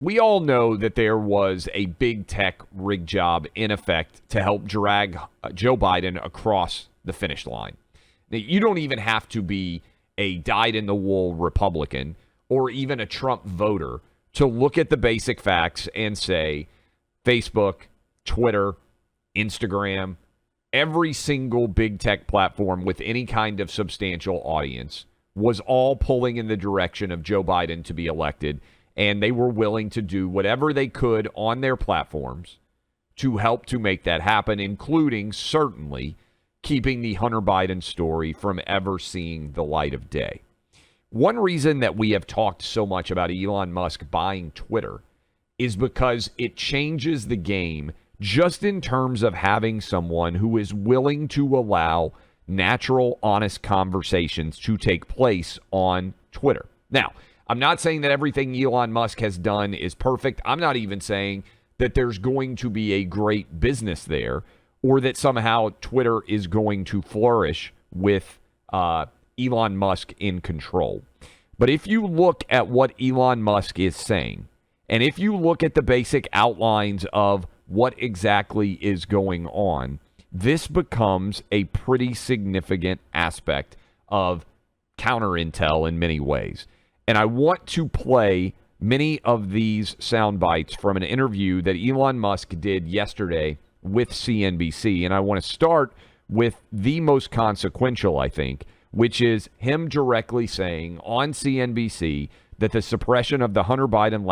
We all know that there was a big tech rig job in effect to help drag Joe Biden across the finish line. Now, you don't even have to be a dyed-in-the-wool Republican or even a Trump voter to look at the basic facts and say Facebook, Twitter, Instagram, every single big tech platform with any kind of substantial audience was all pulling in the direction of Joe Biden to be elected, and they were willing to do whatever they could on their platforms to help to make that happen, including certainly keeping the Hunter Biden story from ever seeing the light of day. One reason that we have talked so much about Elon Musk buying Twitter is because it changes the game just in terms of having someone who is willing to allow natural, honest conversations to take place on Twitter. Now, I'm not saying that everything Elon Musk has done is perfect. I'm not even saying that there's going to be a great business there or that somehow Twitter is going to flourish with Elon Musk in control. But if you look at what Elon Musk is saying, and if you look at the basic outlines of what exactly is going on, this becomes a pretty significant aspect of counter intel in many ways. And I want to play many of these sound bites from an interview that Elon Musk did yesterday with CNBC. And I want to start with the most consequential, I think, which is him directly saying on CNBC that the suppression of the Hunter Biden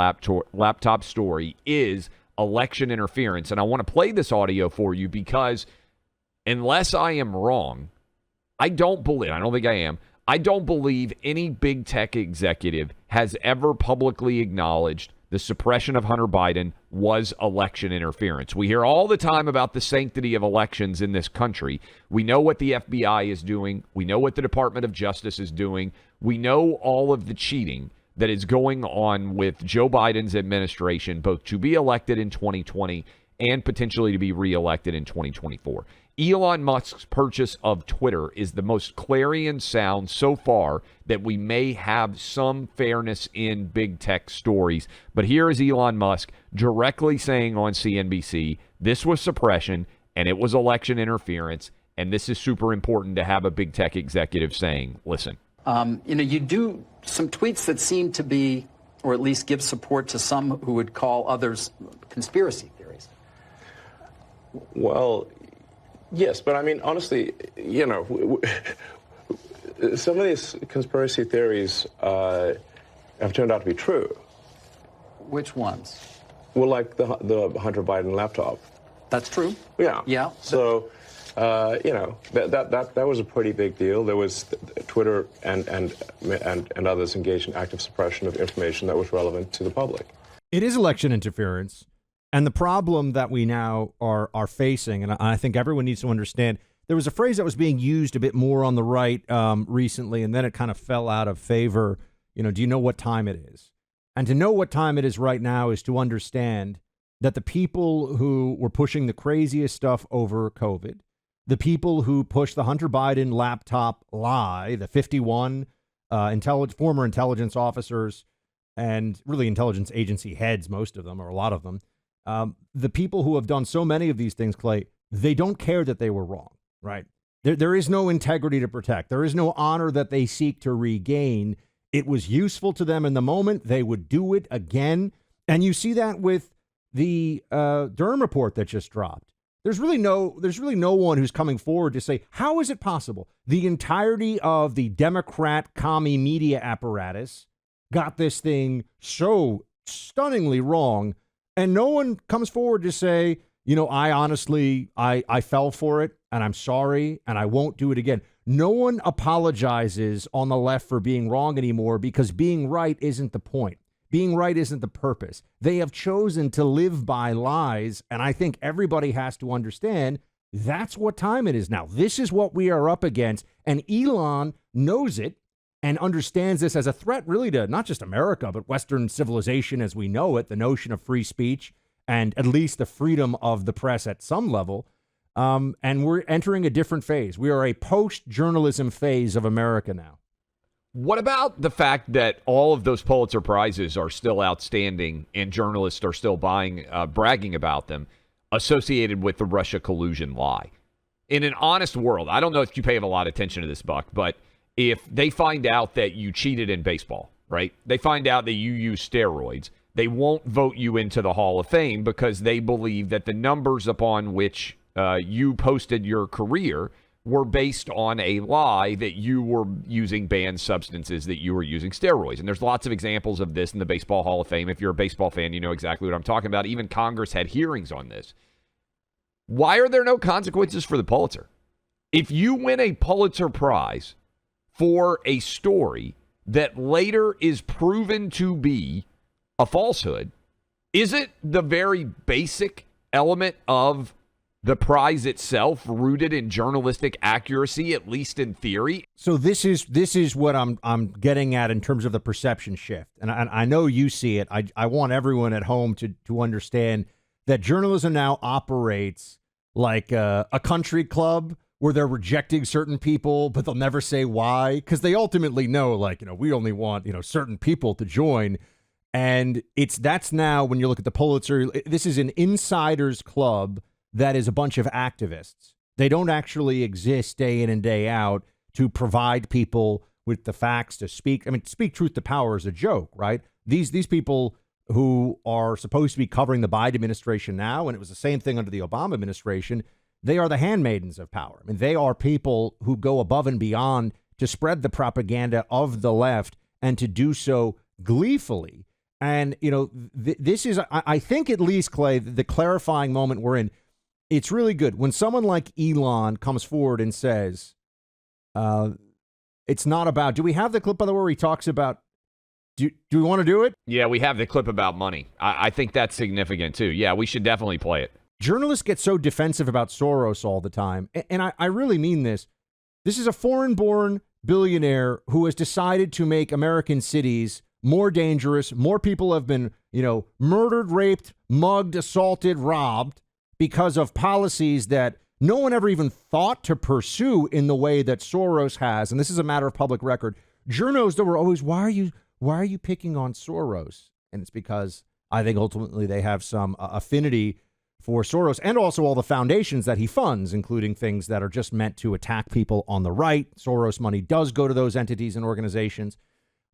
laptop story is election interference. And I want to play this audio for you because unless I am wrong, I don't think I am. I don't believe any big tech executive has ever publicly acknowledged the suppression of Hunter Biden was election interference. We hear all the time about the sanctity of elections in this country. We know what the FBI is doing. We know what the Department of Justice is doing. We know all of the cheating that is going on with Joe Biden's administration, both to be elected in 2020 and potentially to be reelected in 2024. Elon Musk's purchase of Twitter is the most clarion sound so far that we may have some fairness in big tech stories. But here is Elon Musk directly saying on CNBC, this was suppression and it was election interference. And this is super important to have a big tech executive saying, listen. You do some tweets that seem to be, or at least give support to some who would call others conspiracy theories. Well, yes, but I mean, honestly, some of these conspiracy theories have turned out to be true. Which ones? Well, like the Hunter Biden laptop. That's true. Yeah. Yeah. So, that was a pretty big deal. There was Twitter and others engaged in active suppression of information that was relevant to the public. It is election interference. And the problem that we now are facing, and I think everyone needs to understand, there was a phrase that was being used a bit more on the right recently, and then it kind of fell out of favor. Do you know what time it is? And to know what time it is right now is to understand that the people who were pushing the craziest stuff over COVID, the people who pushed the Hunter Biden laptop lie, the 51 former intelligence officers and really intelligence agency heads, most of them, or a lot of them, the people who have done so many of these things, Clay, they don't care that they were wrong, right? There is no integrity to protect. There is no honor that they seek to regain. It was useful to them in the moment. They would do it again. And you see that with the Durham report that just dropped. There's really no one who's coming forward to say, how is it possible? The entirety of the Democrat commie media apparatus got this thing so stunningly wrong. And no one comes forward to say, I honestly fell for it and I'm sorry and I won't do it again. No one apologizes on the left for being wrong anymore because being right isn't the point. Being right isn't the purpose. They have chosen to live by lies. And I think everybody has to understand that's what time it is now. This is what we are up against. And Elon knows it and understands this as a threat really to not just America, but Western civilization as we know it, the notion of free speech and at least the freedom of the press at some level. And we're entering a different phase. We are a post-journalism phase of America now. What about the fact that all of those Pulitzer Prizes are still outstanding and journalists are still bragging about them, associated with the Russia collusion lie? In an honest world, I don't know if you pay a lot of attention to this, Buck, but if they find out that you cheated in baseball, right? They find out that you use steroids, they won't vote you into the Hall of Fame because they believe that the numbers upon which you posted your career were based on a lie that you were using banned substances, that you were using steroids. And there's lots of examples of this in the Baseball Hall of Fame. If you're a baseball fan, you know exactly what I'm talking about. Even Congress had hearings on this. Why are there no consequences for the Pulitzer? If you win a Pulitzer Prize for a story that later is proven to be a falsehood, is it the very basic element of the prize itself rooted in journalistic accuracy, at least in theory? So this is what I'm getting at in terms of the perception shift. And I know you see it. I want everyone at home to understand that journalism now operates like a country club where they're rejecting certain people, but they'll never say why, because they ultimately know, like, we only want, certain people to join. And that's now, when you look at the Pulitzer, this is an insiders club that is a bunch of activists. They don't actually exist day in and day out to provide people with the facts to speak. I mean, speak truth to power is a joke, right? These people who are supposed to be covering the Biden administration now, and it was the same thing under the Obama administration, they are the handmaidens of power. I mean, they are people who go above and beyond to spread the propaganda of the left and to do so gleefully. And, this is, I think, at least, Clay, the clarifying moment we're in. It's really good when someone like Elon comes forward and says, it's not about, do we have the clip, by the way, where he talks about, do we want to do it? Yeah, we have the clip about money. I think that's significant, too. Yeah, we should definitely play it. Journalists get so defensive about Soros all the time. And I really mean this. This is a foreign-born billionaire who has decided to make American cities more dangerous. More people have been, murdered, raped, mugged, assaulted, robbed, because of policies that no one ever even thought to pursue in the way that Soros has. And this is a matter of public record. Journos that were always, why are you picking on Soros? And it's because I think ultimately they have some affinity for Soros and also all the foundations that he funds, including things that are just meant to attack people on the right. Soros money does go to those entities and organizations.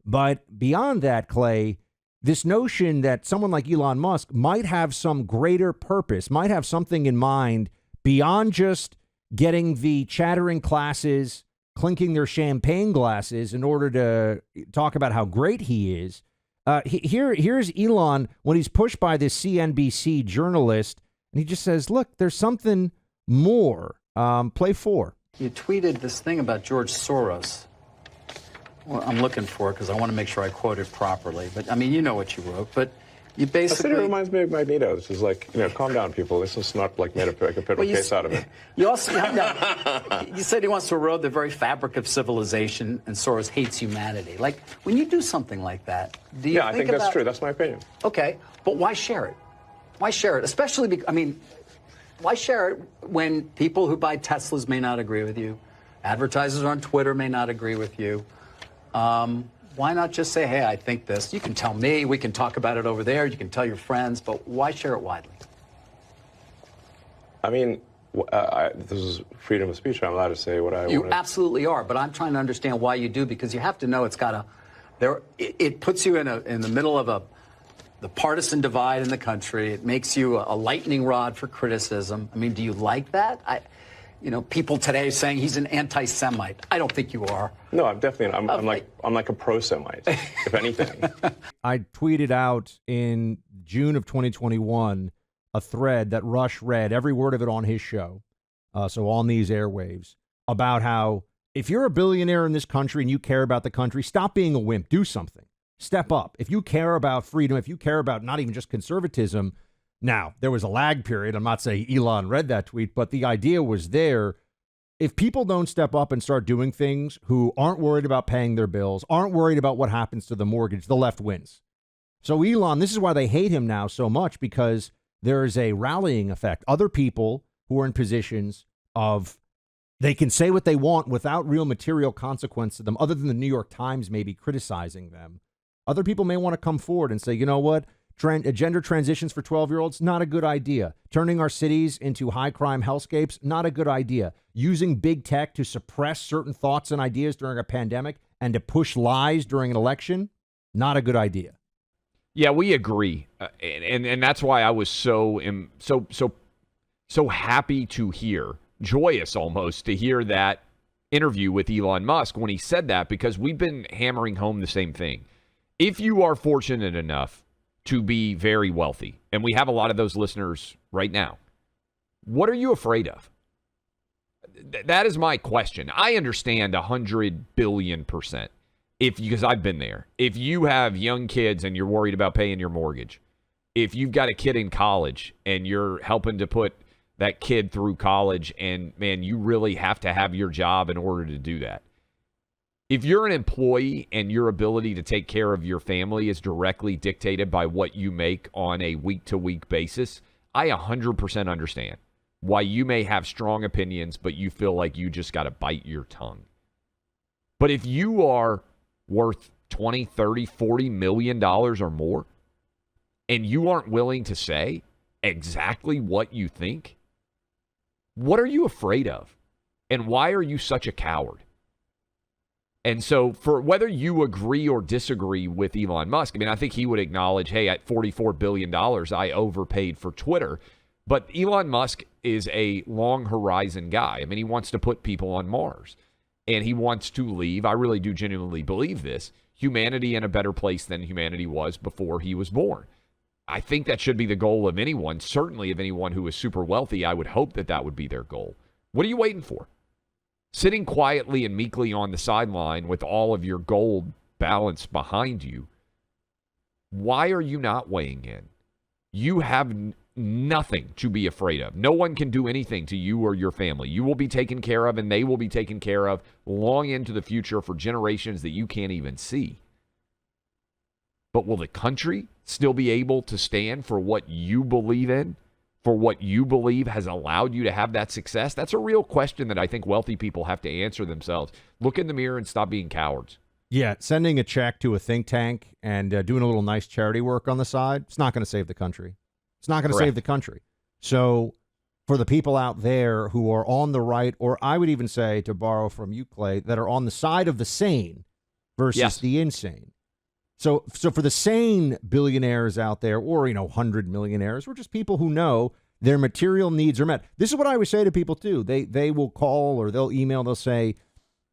But beyond that, Clay, this notion that someone like Elon Musk might have some greater purpose, might have something in mind beyond just getting the chattering classes, clinking their champagne glasses in order to talk about how great he is. Here's Elon when he's pushed by this CNBC journalist, and he just says, look, there's something more. Play 4. You tweeted this thing about George Soros. Well, I'm looking for it because I want to make sure I quote it properly. But, I mean, you know what you wrote. But you basically... It reminds me of Magneto. It's just like, calm down, people. This is not like made a federal case out of it. You also... you said he wants to erode the very fabric of civilization, and Soros hates humanity. Like, when you do something like that, do you I think that's true. That's my opinion. Okay, but why share it? Why share it? Especially, why share it when people who buy Teslas may not agree with you, advertisers on Twitter may not agree with you? Why not just say, hey, I think this. You can tell me. We can talk about it over there. You can tell your friends. But why share it widely? I mean, this is freedom of speech. I'm allowed to say what I want. You absolutely are. But I'm trying to understand why you do, because you have to know it's got it puts you in the middle of the partisan divide in the country. It makes you a lightning rod for criticism. I mean, do you like that? People today saying he's an anti-Semite. I don't think you are. No, I'm definitely. I'm like a pro-Semite, if anything. I tweeted out in June of 2021 a thread that Rush read every word of it on his show, so on these airwaves, about how if you're a billionaire in this country and you care about the country, stop being a wimp. Do something. Step up. If you care about freedom, if you care about not even just conservatism. Now, there was a lag period. I'm not saying Elon read that tweet, but the idea was there. If people don't step up and start doing things, who aren't worried about paying their bills, aren't worried about what happens to the mortgage, the left wins. So Elon, this is why they hate him now so much, because there is a rallying effect. Other people who are in positions of They can say what they want without real material consequence to them, other than the New York Times maybe criticizing them. Other people may want to come forward and say, you know what? Gender transitions for 12-year-olds, not a good idea. Turning our cities into high-crime hellscapes, not a good idea. Using big tech to suppress certain thoughts and ideas during a pandemic and to push lies during an election, not a good idea. Yeah, we agree, and that's why I was so happy to hear, joyous almost, to hear that interview with Elon Musk when he said that, because we've been hammering home the same thing. If you are fortunate enough to be very wealthy, and we have a lot of those listeners right now, what are you afraid of? That is my question. I understand 100 billion%. Because I've been there. If you have young kids and you're worried about paying your mortgage, if you've got a kid in college and you're helping to put that kid through college, and man, you really have to have your job in order to do that. If you're an employee and your ability to take care of your family is directly dictated by what you make on a week-to-week basis, I 100% understand why you may have strong opinions, but you feel like you just got to bite your tongue. But if you are worth 20, 30, 40 million dollars or more, and you aren't willing to say exactly what you think, what are you afraid of? And why are you such a coward? And so for whether you agree or disagree with Elon Musk, I mean, I think he would acknowledge, hey, at $44 billion, I overpaid for Twitter. But Elon Musk is a long horizon guy. I mean, he wants to put people on Mars. And he wants to leave, I really do genuinely believe this, humanity in a better place than humanity was before he was born. I think that should be the goal of anyone, certainly of anyone who is super wealthy. I would hope that that would be their goal. What are you waiting for? Sitting quietly and meekly on the sideline with all of your gold balance behind you, why are you not weighing in? You have nothing to be afraid of. No one can do anything to you or your family. You will be taken care of, and they will be taken care of long into the future for generations that you can't even see. But will the country still be able to stand for what you believe in, for what you believe has allowed you to have that success? That's a real question that I think wealthy people have to answer themselves. Look in the mirror and stop being cowards. Yeah, sending a check to a think tank and doing a little nice charity work on the side, it's not going to save the country. It's not going to save the country. So for the people out there who are on the right, or I would even say, to borrow from you, Clay, that are on the side of the sane versus the insane. So for the sane billionaires out there, or, 100 millionaires, or just people who know their material needs are met. This is what I always say to people, too. They will call or they'll email. They'll say,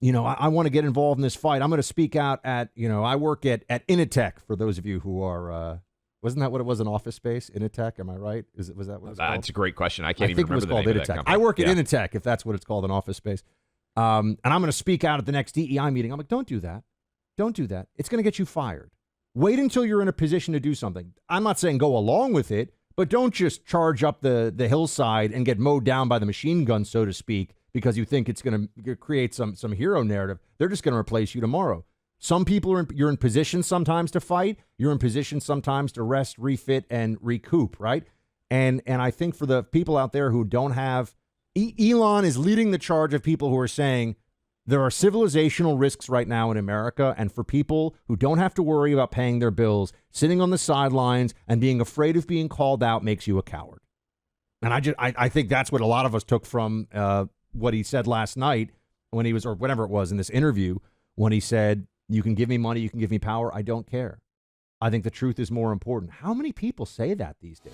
I want to get involved in this fight. I'm going to speak out at, I work at Initech, for those of you who are... wasn't that what it was, an office space? Initech, am I right? Was that what it was called? That's a great question. I can't even remember the name of that company. I work at Initech, if that's what it's called, an office space. And I'm going to speak out at the next DEI meeting. I'm like, don't do that. Don't do that. It's going to get you fired. Wait until you're in a position to do something. I'm not saying go along with it, but don't just charge up the hillside and get mowed down by the machine gun, so to speak, because you think it's going to create some hero narrative. They're just going to replace you tomorrow. Some people, you're in position sometimes to fight. You're in position sometimes to rest, refit, and recoup, right? And I think for the people out there who don't have... Elon is leading the charge of people who are saying there are civilizational risks right now in America, and for people who don't have to worry about paying their bills, sitting on the sidelines and being afraid of being called out makes you a coward. And I think that's what a lot of us took from what he said last night when he was, or whatever it was in this interview, when he said, you can give me money, you can give me power, I don't care. I think the truth is more important. How many people say that these days?